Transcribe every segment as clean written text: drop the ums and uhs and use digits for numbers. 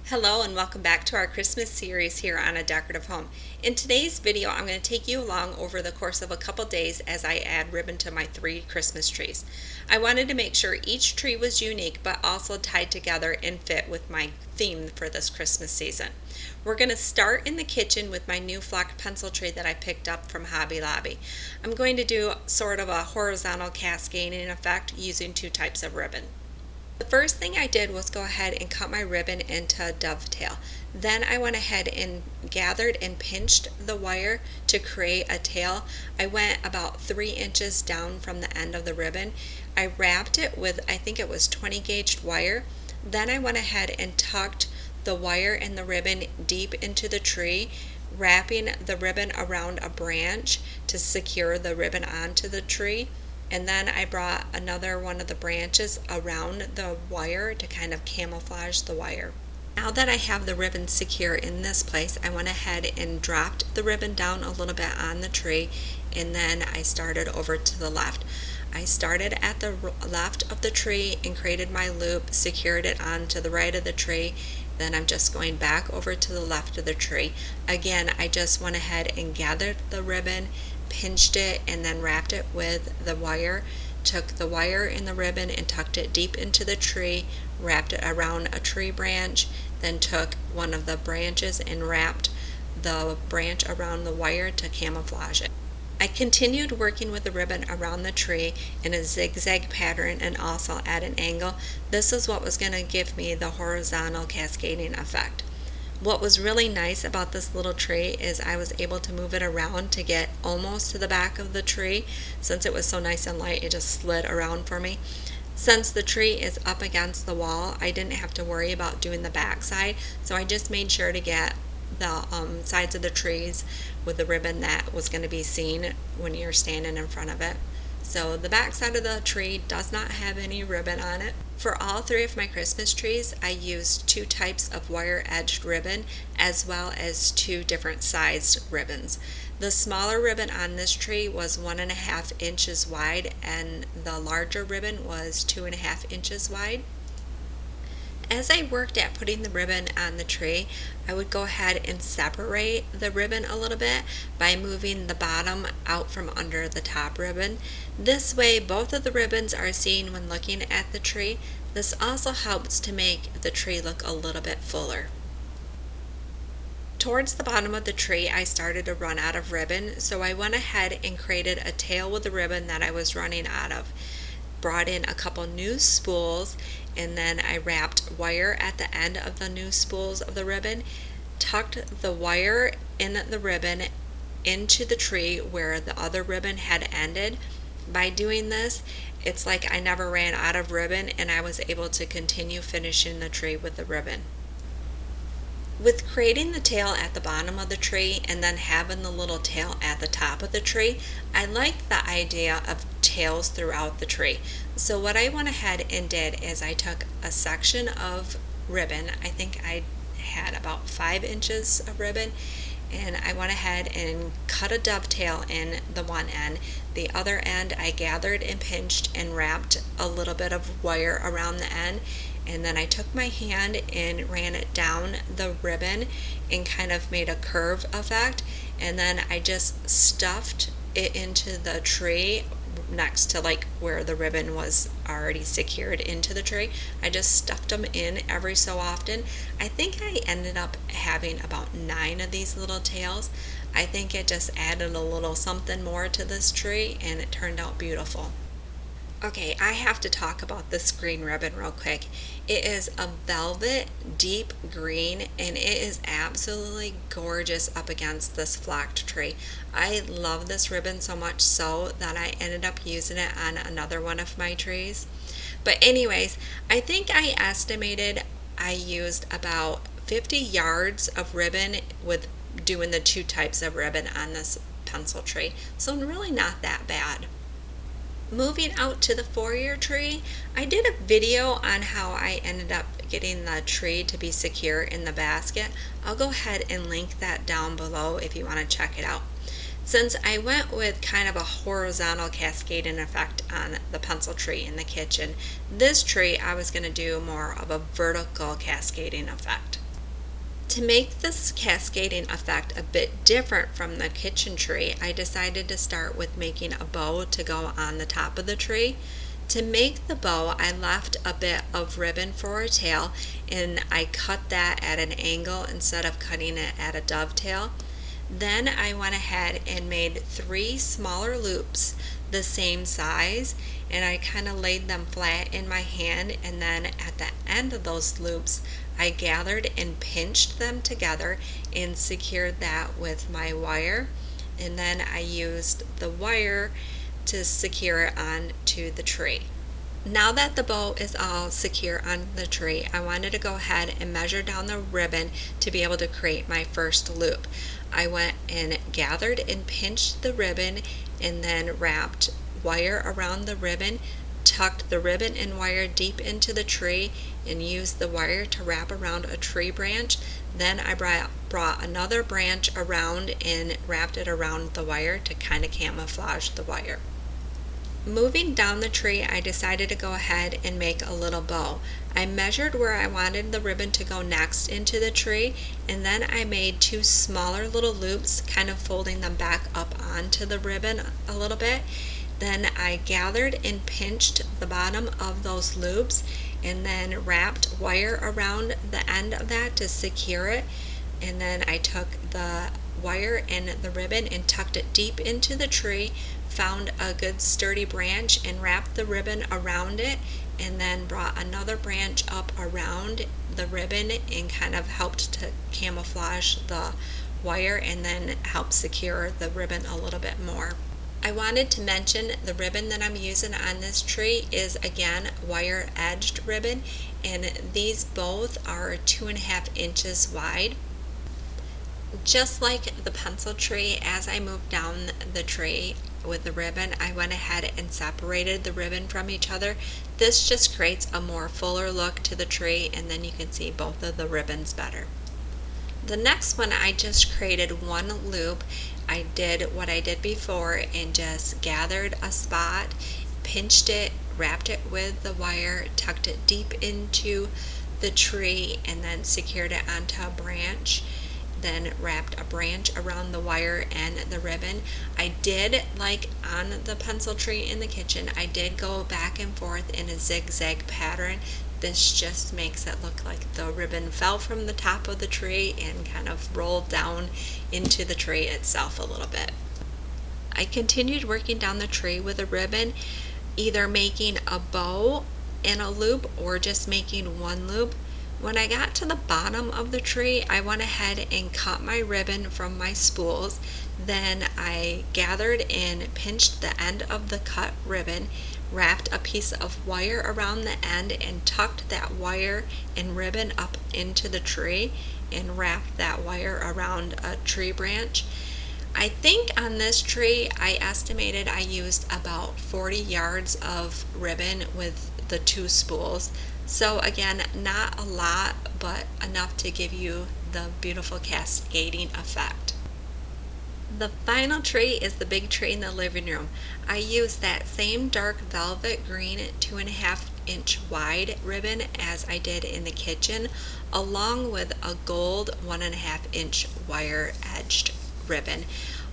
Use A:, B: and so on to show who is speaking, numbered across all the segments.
A: Hello and welcome back to our Christmas series here on A Decorative Home. In today's video, I'm going to take you along over the course of a couple days as I add ribbon to my 3 Christmas trees. I wanted to make sure each tree was unique but also tied together and fit with my theme for this Christmas season. We're going to start in the kitchen with my new flocked pencil tree that I picked up from Hobby Lobby. I'm going to do sort of a horizontal cascading effect using 2 types of ribbon. The first thing I did was go ahead and cut my ribbon into a dovetail. Then I went ahead and gathered and pinched the wire to create a tail. I went about 3 inches down from the end of the ribbon. I wrapped it with, I think it was 20 gauged wire. Then I went ahead and tucked the wire and the ribbon deep into the tree, wrapping the ribbon around a branch to secure the ribbon onto the tree. And then I brought another one of the branches around the wire to kind of camouflage the wire. Now that I have the ribbon secure in this place, I went ahead and dropped the ribbon down a little bit on the tree, and then I started over to the left. I started at the left of the tree and created my loop, secured it onto the right of the tree. Then I'm just going back over to the left of the tree. Again, I just went ahead and gathered the ribbon, pinched it, and then wrapped it with the wire. Took the wire and the ribbon and tucked it deep into the tree, wrapped it around a tree branch, then took one of the branches and wrapped the branch around the wire to camouflage it. I continued working with the ribbon around the tree in a zigzag pattern and also at an angle. This is what was going to give me the horizontal cascading effect. What was really nice about this little tree is I was able to move it around to get almost to the back of the tree. Since it was so nice and light, it just slid around for me. Since the tree is up against the wall, I didn't have to worry about doing the back side, so I just made sure to get the sides of the trees with the ribbon that was going to be seen when you're standing in front of it. So the back side of the tree does not have any ribbon on it. For all 3 of my Christmas trees, I used 2 types of wire edged ribbon as well as 2 different sized ribbons. The smaller ribbon on this tree was 1.5 inches wide and the larger ribbon was 2.5 inches wide. As I worked at putting the ribbon on the tree, I would go ahead and separate the ribbon a little bit by moving the bottom out from under the top ribbon. This way, both of the ribbons are seen when looking at the tree. This also helps to make the tree look a little bit fuller. Towards the bottom of the tree, I started to run out of ribbon, so I went ahead and created a tail with the ribbon that I was running out of. Brought in a couple new spools, and then I wrapped wire at the end of the new spools of the ribbon, tucked the wire in the ribbon into the tree where the other ribbon had ended. By doing this, it's like I never ran out of ribbon and I was able to continue finishing the tree with the ribbon. With creating the tail at the bottom of the tree and then having the little tail at the top of the tree, I like the idea of tails throughout the tree. So what I went ahead and did is I took a section of ribbon, I think I had about 5 inches of ribbon, and I went ahead and cut a dovetail in the one end. The other end I gathered and pinched and wrapped a little bit of wire around the end. And then I took my hand and ran it down the ribbon and kind of made a curve effect. And then I just stuffed it into the tree next to like where the ribbon was already secured into the tree. I just stuffed them in every so often. I think I ended up having about 9 of these little tails. I think it just added a little something more to this tree and it turned out beautiful. Okay, I have to talk about this green ribbon real quick. It is a velvet deep green and it is absolutely gorgeous up against this flocked tree. I love this ribbon so much so that I ended up using it on another one of my trees. But anyways, I think I estimated I used about 50 yards of ribbon with doing the 2 types of ribbon on this pencil tree. So really not that bad. Moving out to the foyer tree, I did a video on how I ended up getting the tree to be secure in the basket. I'll go ahead and link that down below if you want to check it out. Since I went with kind of a horizontal cascading effect on the pencil tree in the kitchen, this tree I was going to do more of a vertical cascading effect. To make this cascading effect a bit different from the kitchen tree, I decided to start with making a bow to go on the top of the tree. To make the bow, I left a bit of ribbon for a tail, and I cut that at an angle instead of cutting it at a dovetail. Then I went ahead and made 3 smaller loops the same size, and I kind of laid them flat in my hand, and then at the end of those loops I gathered and pinched them together and secured that with my wire, and then I used the wire to secure it onto the tree. Now that the bow is all secure on the tree, I wanted to go ahead and measure down the ribbon to be able to create my first loop. I went and gathered and pinched the ribbon and then wrapped wire around the ribbon, tucked the ribbon and wire deep into the tree, and used the wire to wrap around a tree branch. Then I brought another branch around and wrapped it around the wire to kind of camouflage the wire. Moving down the tree, I decided to go ahead and make a little bow. I measured where I wanted the ribbon to go next into the tree, and then I made 2 smaller little loops, kind of folding them back up onto the ribbon a little bit. Then I gathered and pinched the bottom of those loops and then wrapped wire around the end of that to secure it. And then I took the wire and the ribbon and tucked it deep into the tree, found a good sturdy branch and wrapped the ribbon around it, and then brought another branch up around the ribbon and kind of helped to camouflage the wire and then help secure the ribbon a little bit more. I wanted to mention the ribbon that I'm using on this tree is again wire edged ribbon, and these both are 2.5 inches wide. Just like the pencil tree, as I moved down the tree with the ribbon, I went ahead and separated the ribbon from each other. This just creates a more fuller look to the tree, and then you can see both of the ribbons better. The next one, I just created 1 loop. I did what I did before and just gathered a spot, pinched it, wrapped it with the wire, tucked it deep into the tree, and then secured it onto a branch. Then wrapped a branch around the wire and the ribbon. I did, like on the pencil tree in the kitchen, I did go back and forth in a zigzag pattern. This just makes it look like the ribbon fell from the top of the tree and kind of rolled down into the tree itself a little bit. I continued working down the tree with a ribbon, either making a bow and a loop or just making 1 loop. When I got to the bottom of the tree, I went ahead and cut my ribbon from my spools. Then I gathered and pinched the end of the cut ribbon, wrapped a piece of wire around the end and tucked that wire and ribbon up into the tree and wrapped that wire around a tree branch. I think on this tree I estimated I used about 40 yards of ribbon with the 2 spools. So again, not a lot, but enough to give you the beautiful cascading effect. The final tree is the big tree in the living room. I used that same dark velvet green 2.5 inch wide ribbon as I did in the kitchen, along with a gold 1.5 inch wire edged ribbon.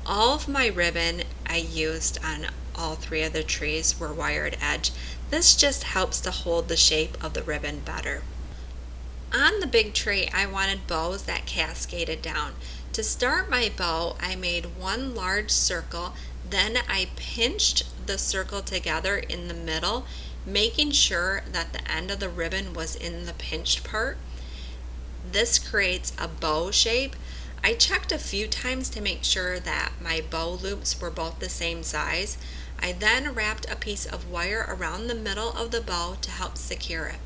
A: All of my ribbon I used on all 3 of the trees were wired edge. This just helps to hold the shape of the ribbon better. On the big tree, I wanted bows that cascaded down. To start my bow, I made 1 large circle, then I pinched the circle together in the middle, making sure that the end of the ribbon was in the pinched part. This creates a bow shape. I checked a few times to make sure that my bow loops were both the same size. I then wrapped a piece of wire around the middle of the bow to help secure it.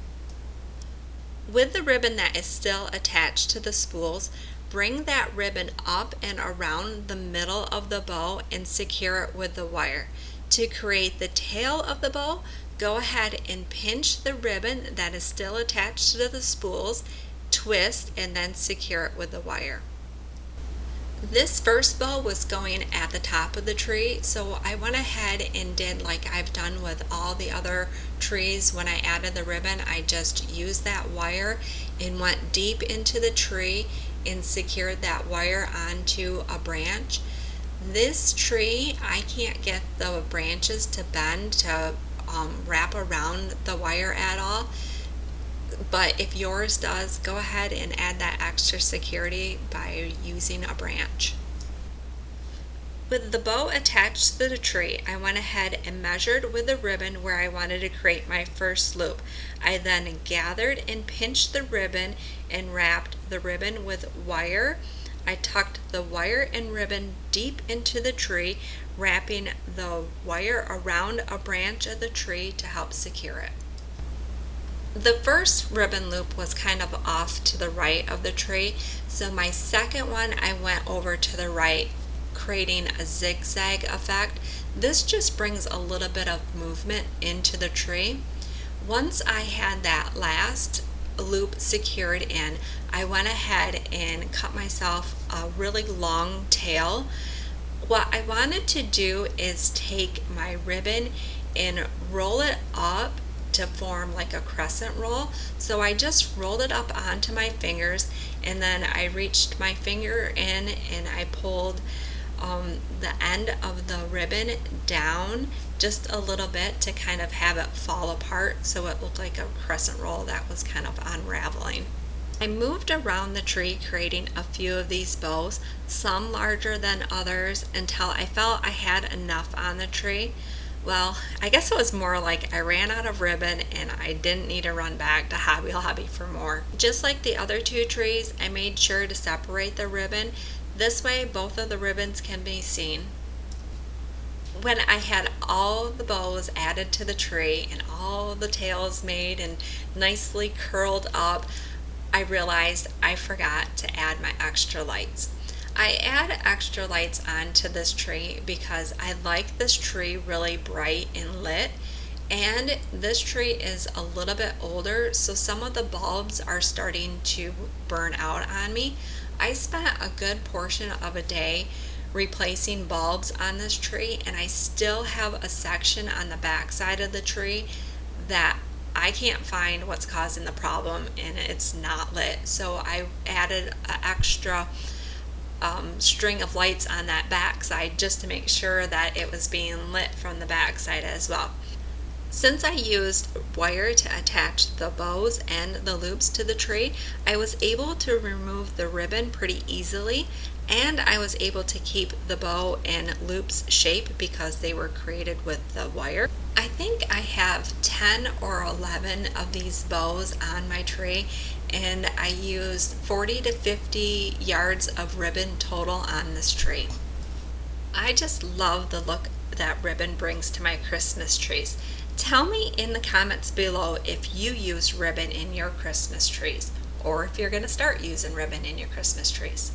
A: With the ribbon that is still attached to the spools, bring that ribbon up and around the middle of the bow and secure it with the wire. To create the tail of the bow, go ahead and pinch the ribbon that is still attached to the spools, twist, and then secure it with the wire. This first bow was going at the top of the tree, so I went ahead and did like I've done with all the other trees. When I added the ribbon, I just used that wire and went deep into the tree and secured that wire onto a branch. This tree, I can't get the branches to bend to wrap around the wire at all. But if yours does, go ahead and add that extra security by using a branch. With the bow attached to the tree, I went ahead and measured with the ribbon where I wanted to create my first loop. I then gathered and pinched the ribbon and wrapped the ribbon with wire. I tucked the wire and ribbon deep into the tree, wrapping the wire around a branch of the tree to help secure it. The first ribbon loop was kind of off to the right of the tree, so my second one I went over to the right, creating a zigzag effect. This just brings a little bit of movement into the tree. Once I had that last loop secured in, I went ahead and cut myself a really long tail. What I wanted to do is take my ribbon and roll it up to form like a crescent roll. So I just rolled it up onto my fingers, and then I reached my finger in and I pulled the end of the ribbon down just a little bit to kind of have it fall apart so it looked like a crescent roll that was kind of unraveling. I moved around the tree creating a few of these bows, some larger than others, until I felt I had enough on the tree. Well, I guess it was more like I ran out of ribbon and I didn't need to run back to Hobby Lobby for more. Just like the other two trees, I made sure to separate the ribbon. This way, both of the ribbons can be seen. When I had all the bows added to the tree and all the tails made and nicely curled up, I realized I forgot to add my extra lights. I add extra lights onto this tree because I like this tree really bright and lit, and this tree is a little bit older, so some of the bulbs are starting to burn out on me. I spent a good portion of a day replacing bulbs on this tree, and I still have a section on the back side of the tree that I can't find what's causing the problem, and it's not lit. So I added an extra string of lights on that back side just to make sure that it was being lit from the back side as well. Since I used wire to attach the bows and the loops to the tree, I was able to remove the ribbon pretty easily, and I was able to keep the bow and loops shape because they were created with the wire. I think I have 10 or 11 of these bows on my tree, and I used 40 to 50 yards of ribbon total on this tree. I just love the look that ribbon brings to my Christmas trees. Tell me in the comments below if you use ribbon in your Christmas trees, or if you're going to start using ribbon in your Christmas trees.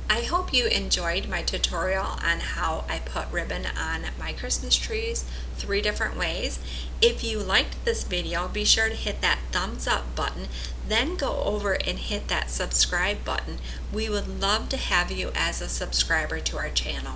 A: I hope you enjoyed my tutorial on how I put ribbon on my Christmas trees 3 different ways. If you liked this video, be sure to hit that thumbs up button, then go over and hit that subscribe button. We would love to have you as a subscriber to our channel.